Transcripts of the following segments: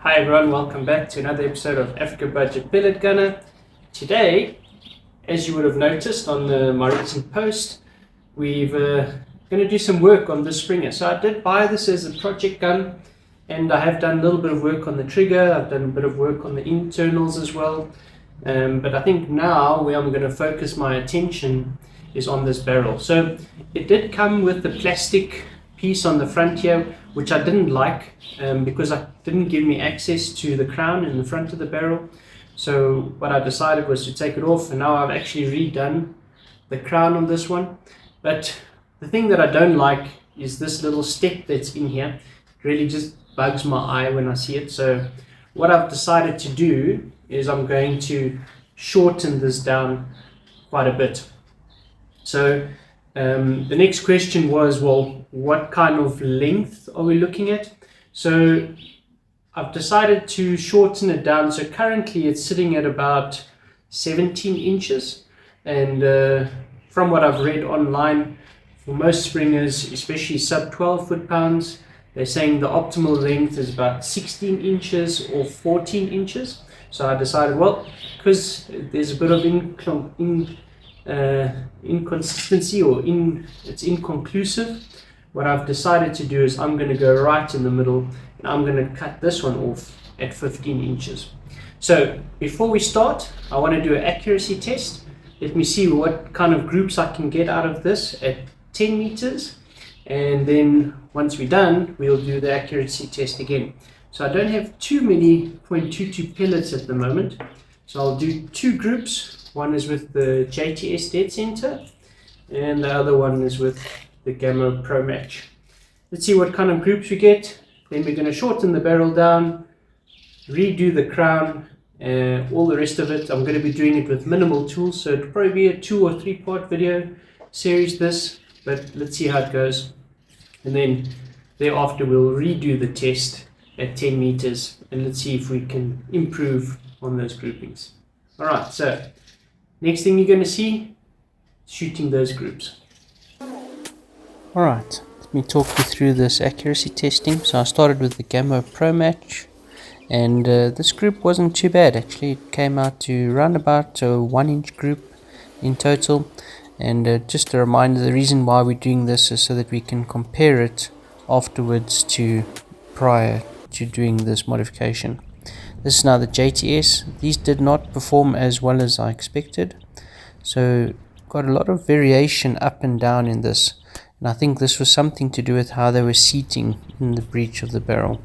Hi everyone, welcome back to another episode of Africa Budget Pellet Gunner. Today, as you would have noticed on my recent post, we're going to do some work on this Springer. So I did buy this as a project gun, and I have done a little bit of work on the trigger. I've done a bit of work on the internals as well. But I think now where I'm going to focus my attention is on this barrel. So it did come with the plastic piece on the front here, which I didn't like because it didn't give me access to the crown in the front of the barrel. So what I decided was to take it off, and now I've actually redone the crown on this one. But the thing that I don't like is this little step that's in here. It really just bugs my eye when I see it. So what I've decided to do is I'm going to shorten this down quite a bit. So the next question was, well, what kind of length are we looking at? So I've decided to shorten it down. So currently it's sitting at about 17 inches. And from what I've read online, for most springers, especially sub 12 foot-pounds, they're saying the optimal length is about 16 inches or 14 inches. So I decided, well, because there's a bit of inconsistency, or it's inconclusive, what I've decided to do is I'm going to go right in the middle, and I'm going to cut this one off at 15 inches. So before we start, I want to do an accuracy test. Let me see what kind of groups I can get out of this at 10 meters, and then once we're done, we'll do the accuracy test again. So I don't have too many .22 pellets at the moment, so I'll do two groups. One is with the JTS Dead Center, and the other one is with the Gamma Pro Match. Let's see what kind of groups we get. Then we're going to shorten the barrel down, redo the crown, all the rest of it. I'm going to be doing it with minimal tools, so it'll probably be a 2 or 3 part video series this, but let's see how it goes. And then thereafter we'll redo the test at 10 meters, and let's see if we can improve on those groupings. Alright, so next thing you're going to see, shooting those groups. Alright, let me talk you through this accuracy testing. So I started with the Gamma Pro Match, and this group wasn't too bad actually. It came out to around about a 1 inch group in total. And just a reminder, the reason why we're doing this is so that we can compare it afterwards to prior to doing this modification. This is now the JTS. These did not perform as well as I expected, so got a lot of variation up and down in this, and I think this was something to do with how they were seating in the breech of the barrel.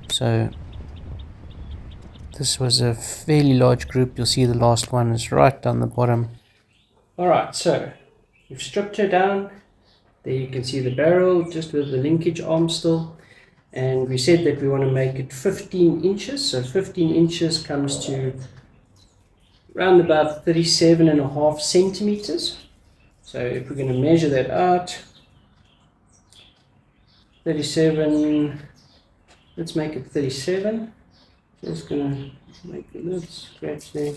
So this was a fairly large group. You'll see the last one is right down the bottom. Alright, so we've stripped her down. There you can see the barrel just with the linkage arm still. And we said that we want to make it 15 inches. So 15 inches comes to around about 37.5 centimeters. So if we're going to measure that out, 37, let's make it 37. Just going to make a little scratch there.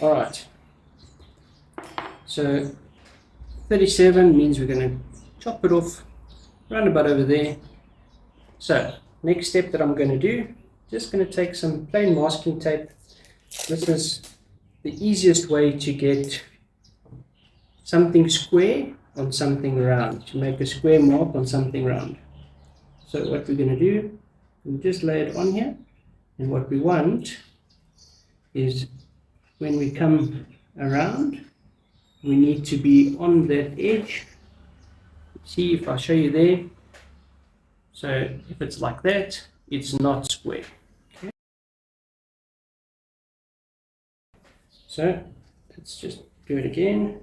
Alright. So 37 means we're going to chop it off round about over there. So next step that I'm going to do, just going to take some plain masking tape. This is the easiest way to get something square on something round, to make a square mark on something round. So what we're going to do, we just lay it on here, and what we want is when we come around, we need to be on that edge. See if I show you there. So if it's like that, it's not square. Okay. So let's just do it again.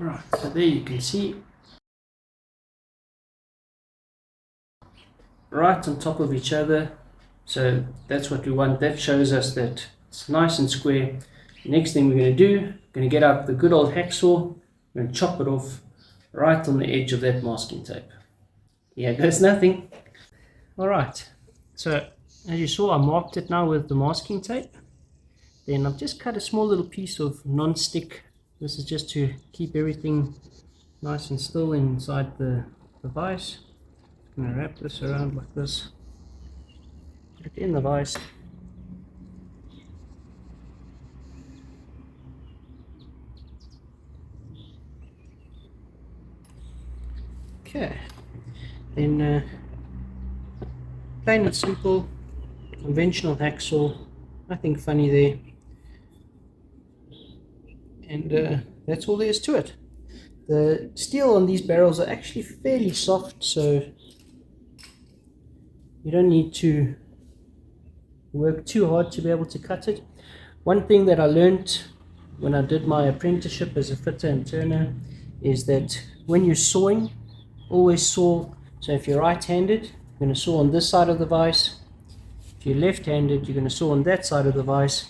Alright, so there you can see, right on top of each other, So that's what we want. That shows us that it's nice and square. Next thing we're going to do, we're going to get out the good old hacksaw. We're going to chop it off right on the edge of that masking tape. Here goes nothing. Alright, so as you saw, I marked it now with the masking tape. Then I've just cut a small little piece of non-stick. This is just to keep everything nice and still inside the vise. I'm going to wrap this around like this. Put it in the vise. Okay, then plain and simple, conventional hacksaw, nothing funny there, and that's all there is to it. The steel on these barrels are actually fairly soft, so you don't need to work too hard to be able to cut it. One thing that I learned when I did my apprenticeship as a fitter and turner is that when you're sawing, always saw. So if you're right-handed, you're going to saw on this side of the vise. If you're left-handed, you're going to saw on that side of the vise.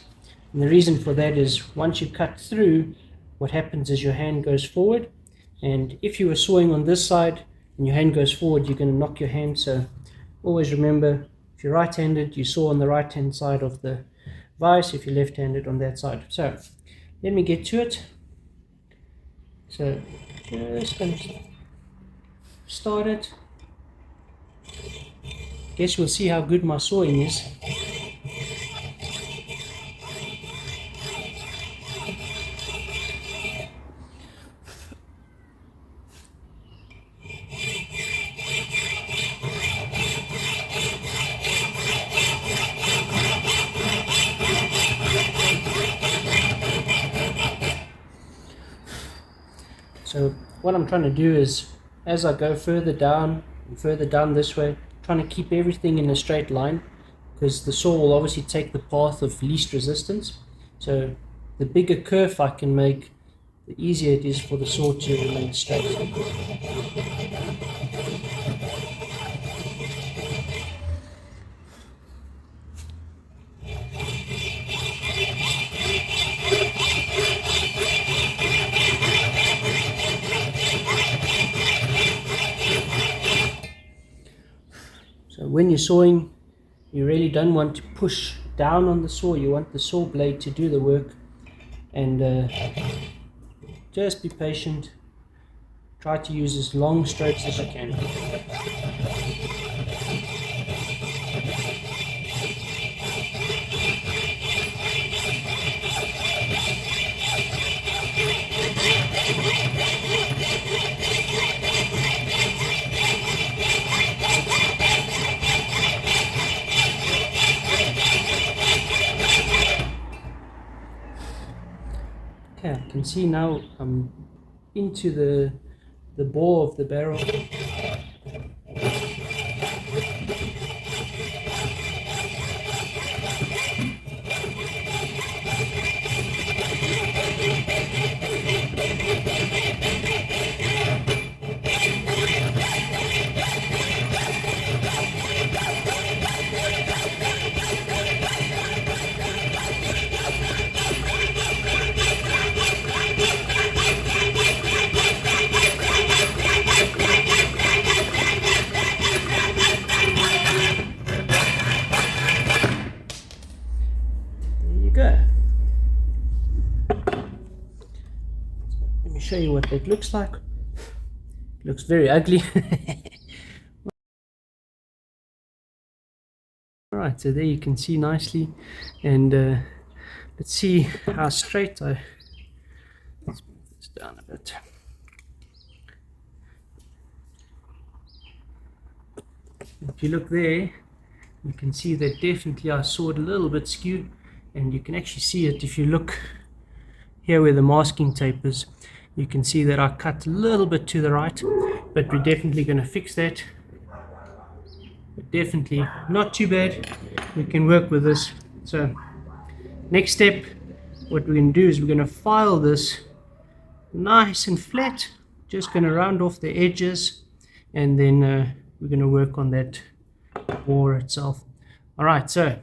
And the reason for that is once you cut through, what happens is your hand goes forward, and if you were sawing on this side and your hand goes forward, you're going to knock your hand. So always remember, if you're right-handed, you saw on the right-hand side of the vise. If you're left-handed, on that side. So let me get to it. So just going to start it. Guess we'll see how good my sawing is. So what I'm trying to do is, as I go further down and further down this way, trying to keep everything in a straight line, because the saw will obviously take the path of least resistance. So the bigger curve I can make, the easier it is for the saw to remain straight. So when you're sawing, you really don't want to push down on the saw. You want the saw blade to do the work, and just be patient. Try to use as long strokes as you can. Okay, I can see now I'm into the bore of the barrel. Go. Let me show you what that looks like. It looks very ugly. Alright, so there you can see nicely, and let's see how straight let's move this down a bit. If you look there, you can see that definitely I sawed a little bit skewed. And you can actually see it if you look here where the masking tape is. You can see that I cut a little bit to the right, but we're definitely going to fix that. But definitely not too bad. We can work with this. So next step, what we're going to do is we're going to file this nice and flat. Just going to round off the edges, and then we're going to work on that bore itself. All right, so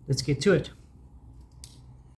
let's get to it.